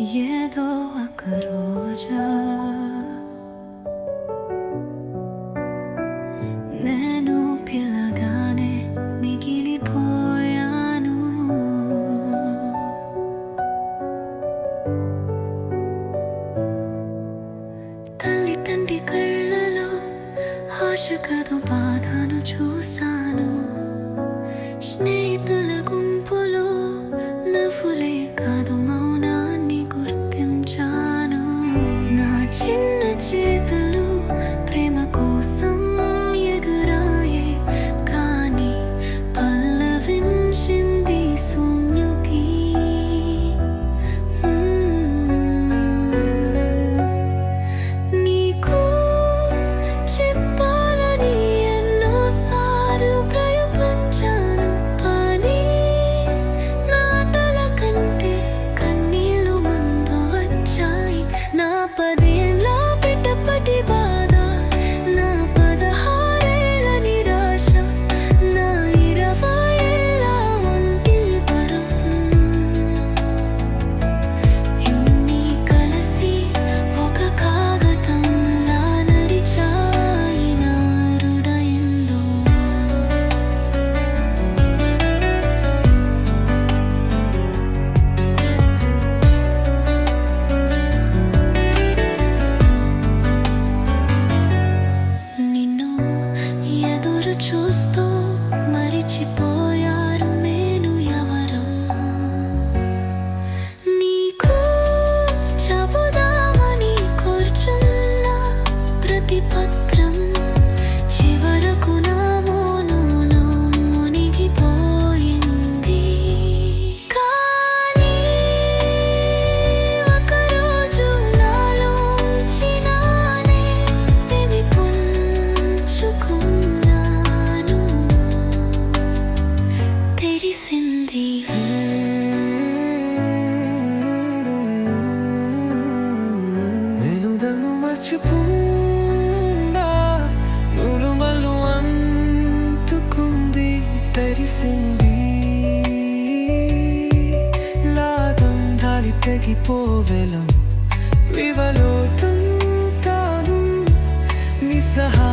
ఏదో ఒక రోజు నేను పిల్లగానే మిగిలిపోయాను. తల్లి తండ్రి కళ్ళలో ఆశ కదు బాధను చూశాను. స్నేహితుల గుంపులో నవ్వులే కాదు మౌనాన్ని గుర్తించాను. నా చిన్న చేతులు ప్రేమ కోసం ఎగురాయే, కానీ పల్లవించింది శూన్యతి. నీకు చెప్పాలని ఎన్నోసార్లు ప్రయత్నించాను, కానీ నా తల కంటే కన్నీళ్ళు ముందు వచ్చాయి. నా 10 ఏళ్ళ బిడ్డపటి బాధ, నా 16 ఏళ్ళ నిరాశ, నా 20 ఏళ్ళ ఒంటి బరం, ఇన్ని కలిసి ఒక కాగతంలా నడిచాయి నా హృదయంలో. నిన్ను ఎదురు చూస్తూ మరిచిపోయారు నేను ఎవరం. నీకు చెబుదామని కూర్చున్న ప్రతి పత్రం చివరకు నా మౌనంలో మునిగిపోయింది. కానీ ఒకరోజు నాలోంచి నానే పుంజుకున్నాను. తెరిసింది నేను దన్ను మర్చిపోండా నురుమలు అంటుకుంది. తెరిసింది లాదం దారి తెగిపోవెలం వివలోతం తాను నిస్సహాయ